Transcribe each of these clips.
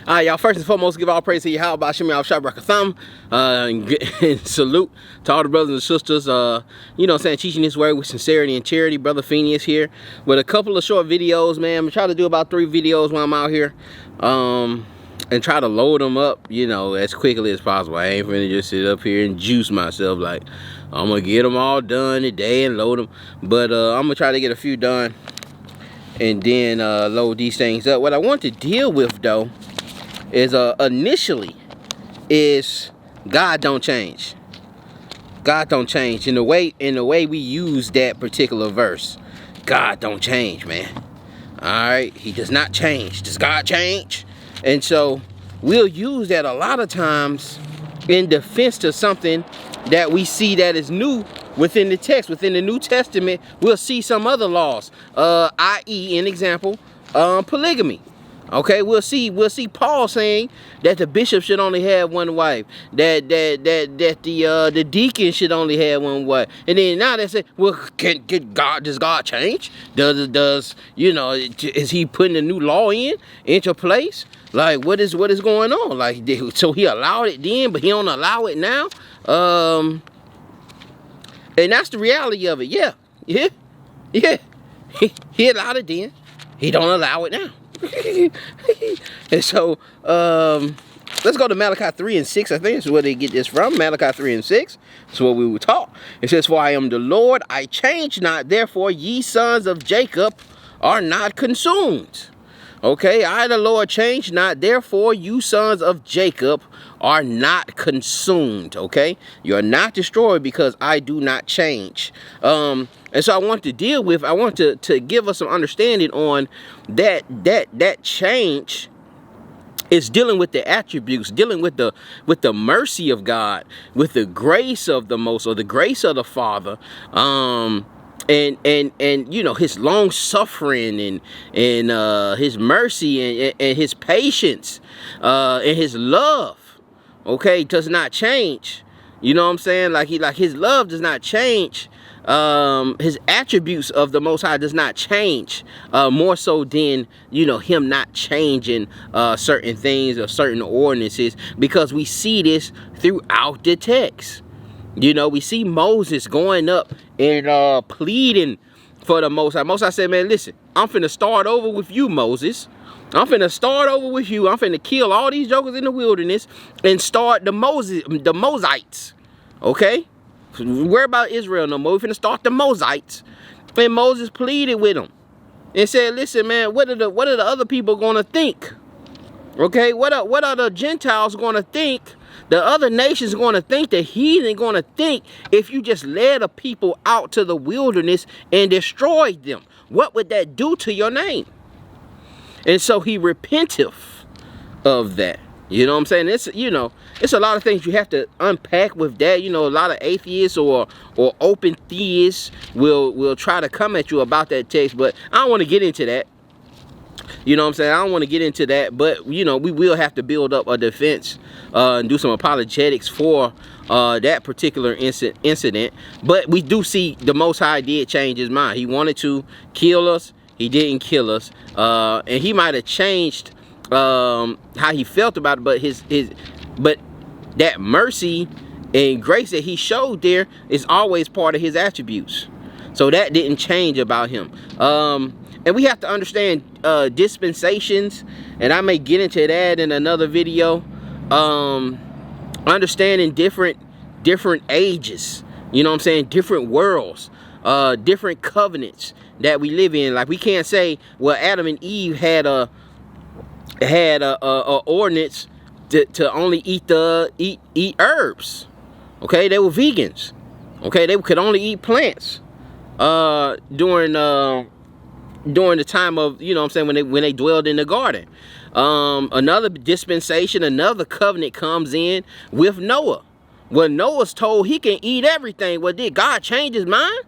All right, y'all, first and foremost, give all praise to Yahweh Bashim Yahushua Barakatham, and salute to all the brothers and sisters, you know, saying, teaching this word with sincerity and charity. Brother Phineas here with a couple of short videos, man. I'm gonna try to do about 3 videos when I'm out here, and try to load them up, you know, as quickly as possible. I ain't finna just sit up here and juice myself like I'm gonna get them all done today and load them, but I'm gonna try to get a few done and then load these things up. What I want to deal with though is initially is God don't change. God don't change in the way we use that particular verse. God don't change, man. All right, he does not change. Does God change? And so we'll use that a lot of times in defense to something that we see that is new within the text. Within the New Testament, we'll see some other laws, i.e., an example, polygamy. Okay, we'll see Paul saying that the bishop should only have one wife, that the deacon should only have one wife, and then now they say, well, does God change? Does you know, is he putting a new law into place? Like, what is going on? Like, so he allowed it then, but he don't allow it now. And that's the reality of it. Yeah. He allowed it then. He don't allow it now. And so let's go to Malachi 3 and 6. I think that's where they get this from. Malachi 3 and 6. That's what we were taught. It says, for I am the Lord, I change not, therefore ye sons of Jacob are not consumed. Okay, I the Lord change not, therefore you sons of Jacob are not consumed. Okay, you are not destroyed because I do not change. And so I want to deal with, I want to give us some understanding on that change is dealing with the attributes, dealing with the mercy of God, with the grace of the Most, or the grace of the Father, and you know, his long suffering and his mercy and his patience and his love. Okay, does not change. You know what I'm saying? Like his love does not change. His attributes of the Most High does not change, more so than, you know, him not changing certain things or certain ordinances, because we see this throughout the text. You know, we see Moses going up and pleading for the Most High. Most High said, man, listen, I'm finna start over with you, Moses. I'm finna start over with you. I'm finna kill all these jokers in the wilderness and start the Mosites. Okay? Worry about Israel no more. We're finna start the Mosites. And Moses pleaded with them and said, listen, man, what are the other people gonna think? Okay, what are the Gentiles gonna think? The other nations are going to think, the heathen going to think, if you just led a people out to the wilderness and destroyed them. What would that do to your name? And so he repenteth of that. You know what I'm saying? It's, you know, it's a lot of things you have to unpack with that. You know, a lot of atheists or open theists will try to come at you about that text, but I don't want to get into that. You know what I'm saying? I don't want to get into that, but, you know, we will have to build up a defense and do some apologetics for that particular incident. But we do see the Most High did change his mind. He wanted to kill us. He didn't kill us. And he might have changed how he felt about it, but that mercy and grace that he showed there is always part of his attributes. So that didn't change about him. And we have to understand dispensations, and I may get into that in another video. Understanding different ages, you know what I'm saying, different worlds, different covenants that we live in. Like, we can't say, well, Adam and Eve had a ordinance to only eat herbs. Okay, they were vegans. Okay, they could only eat plants during the time of, you know what I'm saying, when they dwelled in the garden. Another dispensation, another covenant comes in with Noah. Well, Noah's told he can eat everything. Well, did God change his mind?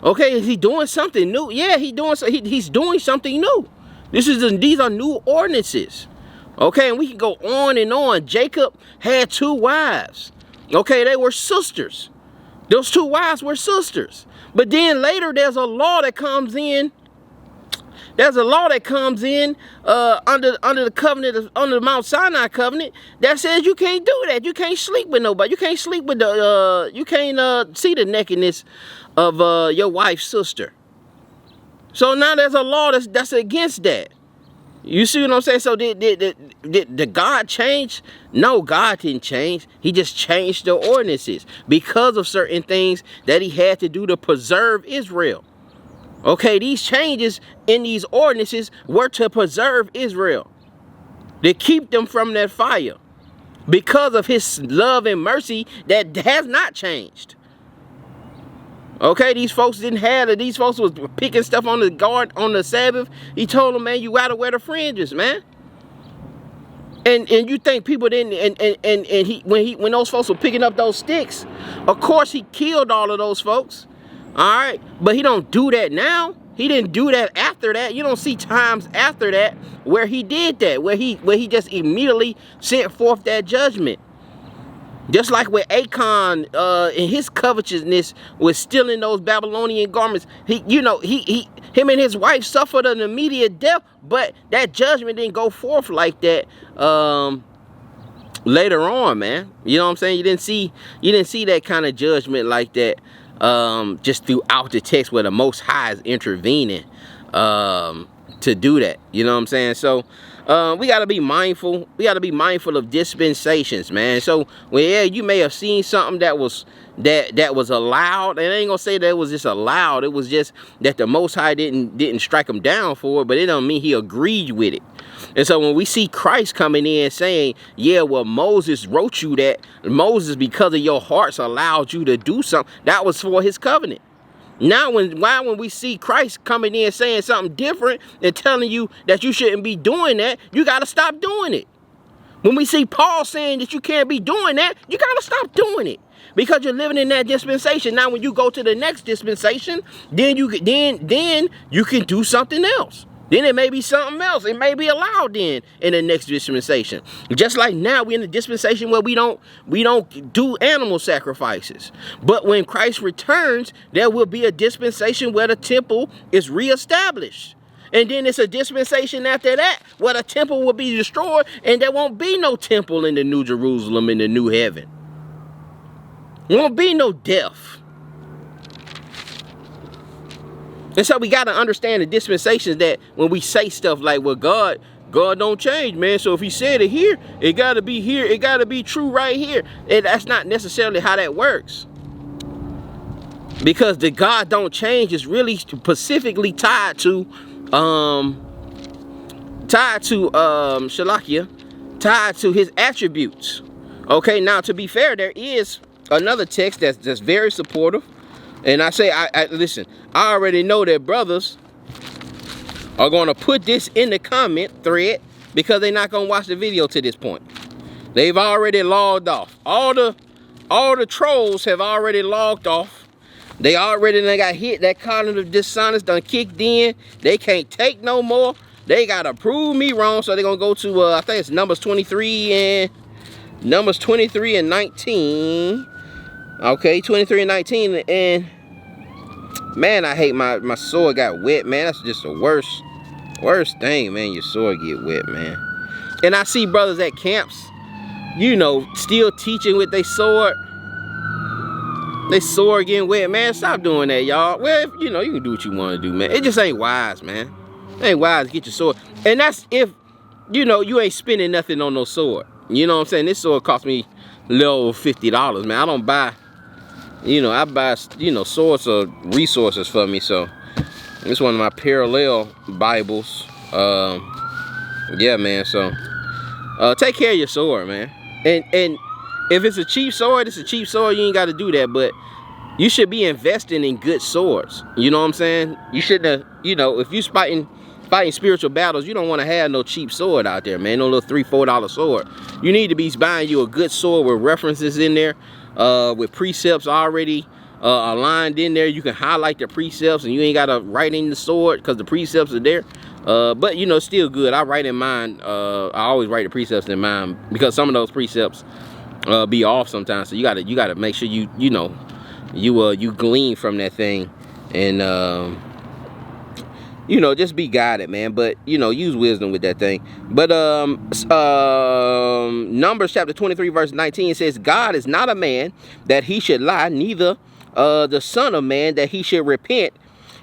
Okay, is he doing something new? Yeah, he's doing something new. These are new ordinances. Okay, and we can go on and on. Jacob had 2 wives. Okay, they were sisters. Those 2 wives were sisters. But then later there's a law that comes in There's a law that comes in under the covenant, under the Mount Sinai covenant, that says you can't do that. You can't sleep with nobody. You can't sleep with the you can't see the nakedness of your wife's sister. So now there's a law that's against that. You see what I'm saying? So did God change? No, God didn't change. He just changed the ordinances because of certain things that he had to do to preserve Israel. Okay, these changes in these ordinances were to preserve Israel, to keep them from that fire, because of his love and mercy that has not changed. Okay, these folks didn't have it. These folks was picking stuff on the guard on the Sabbath. He told them, man, you gotta wear the fringes, man. And you think people didn't? And when those folks were picking up those sticks, of course he killed all of those folks. All right, but he don't do that now. He didn't do that after that. You don't see times after that where he did that, where he just immediately sent forth that judgment. Just like with Achan and his covetousness was stealing those Babylonian garments, him and his wife suffered an immediate death, but that judgment didn't go forth like that later on, man. You know what I'm saying? You didn't see that kind of judgment like that just throughout the text where the Most High is intervening to do that. You know what I'm saying? So we got to be mindful. We got to be mindful of dispensations, man. So, well, yeah, you may have seen something that was allowed, and I ain't gonna say that it was just allowed. It was just that the Most High didn't strike him down for it, but it don't mean he agreed with it. And so when we see Christ coming in saying, yeah, well, Moses wrote you that, Moses, because of your hearts, allowed you to do something, that was for his covenant. Now, when we see Christ coming in saying something different and telling you that you shouldn't be doing that, you got to stop doing it. When we see Paul saying that you can't be doing that, you got to stop doing it because you're living in that dispensation. Now, when you go to the next dispensation, then you can do something else. Then it may be something else. It may be allowed then in the next dispensation. Just like now we're in the dispensation where we don't do animal sacrifices. But when Christ returns, there will be a dispensation where the temple is reestablished. And then it's a dispensation after that where the temple will be destroyed and there won't be no temple in the New Jerusalem, in the new heaven. There won't be no death. And so we got to understand the dispensations that when we say stuff like, well, God don't change, man. So if he said it here, it got to be here. It got to be true right here. And that's not necessarily how that works. Because the God don't change is really specifically tied to his attributes. Okay, now to be fair, there is another text that's very supportive. And I say, listen, I already know that brothers are going to put this in the comment thread because they're not going to watch the video to this point. They've already logged off. All the trolls have already logged off. They got hit. That cognitive dissonance done kicked in. They can't take no more. They got to prove me wrong. So they're going to go to, I think it's Numbers 23 and 19. Okay, 23 and 19, and man, I hate my sword got wet, man. That's just the worst thing, man. Your sword get wet, man. And I see brothers at camps, still teaching with their sword. They sword getting wet, man. Stop doing that, y'all. Well, you can do what you want to do, man. It just ain't wise, man. It ain't wise to get your sword. And that's if, you ain't spending nothing on no sword. You know what I'm saying? This sword cost me a little over $50, man. I don't buy... I buy, swords or resources for me, so it's one of my parallel Bibles. Yeah, man, so take care of your sword, man. And if it's a cheap sword, it's a cheap sword. You ain't got to do that, but you should be investing in good swords. You know what I'm saying? You shouldn't have, if you fighting spiritual battles, you don't want to have no cheap sword out there, man. No little $3, $4 sword. You need to be buying you a good sword with references in there. With precepts already aligned in there. You can highlight the precepts and you ain't got to write in the sword because the precepts are there. But still good. I write in mine. I always write the precepts in mine because some of those precepts be off sometimes. So you gotta make sure you glean from that thing and you know, just be guided, man. But, you know, use wisdom with that thing. But Numbers chapter 23 verse 19 says, God is not a man that he should lie, neither the son of man that he should repent.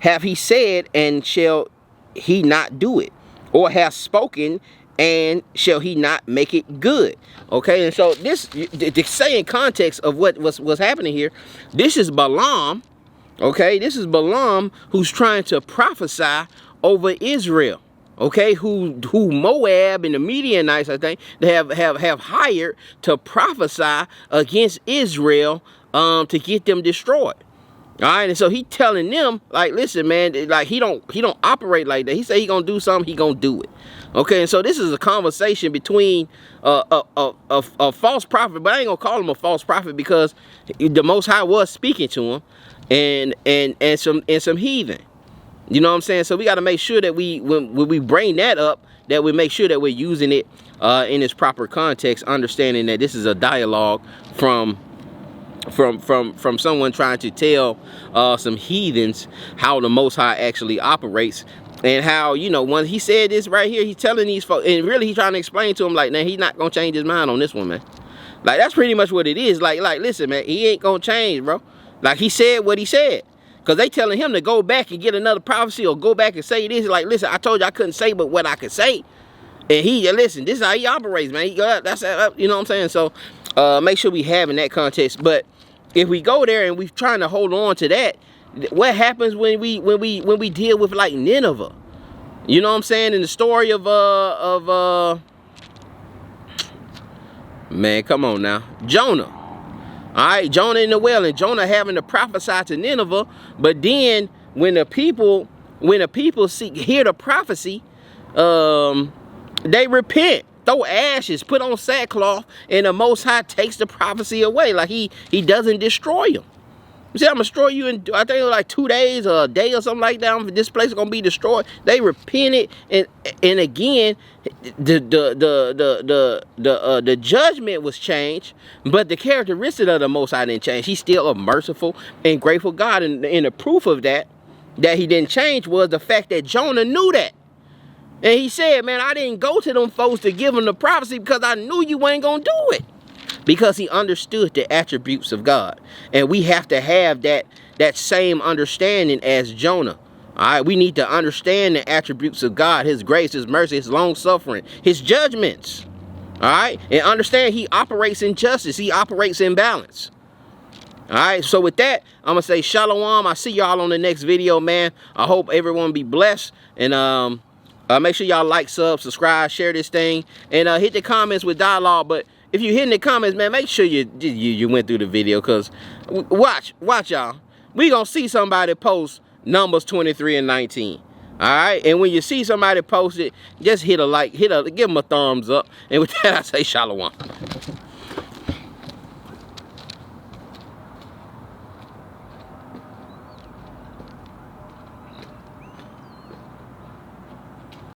Have he said, and shall he not do it? Or have spoken, and shall he not make it good? Okay, and so this, to say in context of what's happening here, this is Balaam. Okay, this is Balaam who's trying to prophesy over Israel. Okay, who Moab and the Midianites, I think, they have hired to prophesy against Israel to get them destroyed. All right, and so he telling them, like, listen, man, like he don't operate like that. He say he gonna do something, he gonna do it. Okay, and so this is a conversation between a false prophet, but I ain't gonna call him a false prophet because the Most High was speaking to him, and some heathen. You know what I'm saying? So we got to make sure that when we bring that up, that we make sure that we're using it in its proper context, understanding that this is a dialogue from someone trying to tell some heathens how the Most High actually operates, and how, you know, when he said this right here, he's telling these folks, and really he's trying to explain to them, like, nah, he's not gonna change his mind on this one, man. Like, that's pretty much what it is. Like listen, man, he ain't gonna change, bro. Like, he said what he said. Because they telling him to go back and get another prophecy, or go back and say this. Like, listen, I told you I couldn't say but what I could say. And listen, this is how he operates, man. That's you know what I'm saying? So make sure we have in that context. But if we go there and we're trying to hold on to that, what happens when we deal with, like, Nineveh? You know what I'm saying? In the story of man, come on now, Jonah. All right, Jonah in the well, and Jonah having to prophesy to Nineveh. But then when the people hear the prophecy, they repent, throw ashes, put on sackcloth, and the Most High takes the prophecy away. Like he doesn't destroy them. You see, I'm gonna destroy you in, I think it was like 2 days or a day or something like that. This place is gonna be destroyed. They repented, and again, the judgment was changed, but the characteristic of the Most High didn't change. He's still a merciful and grateful God, and the proof of that he didn't change was the fact that Jonah knew that. And he said, man, I didn't go to them folks to give them the prophecy because I knew you ain't gonna do it. Because he understood the attributes of God. And we have to have that same understanding as Jonah. All right, we need to understand the attributes of God, his grace, his mercy, his long suffering, his judgments. All right, and understand he operates in justice. He operates in balance. All right, so with that, I'm going to say shalom. I'll see y'all on the next video, man. I hope everyone be blessed. And make sure y'all like, subscribe, share this thing. And hit the comments with dialogue. But if you hit in the comments, man, make sure you went through the video, because watch y'all. We gonna see somebody post Numbers 23 and 19. All right, and when you see somebody post it, just hit a like, give them a thumbs up. And with that, I say shalom.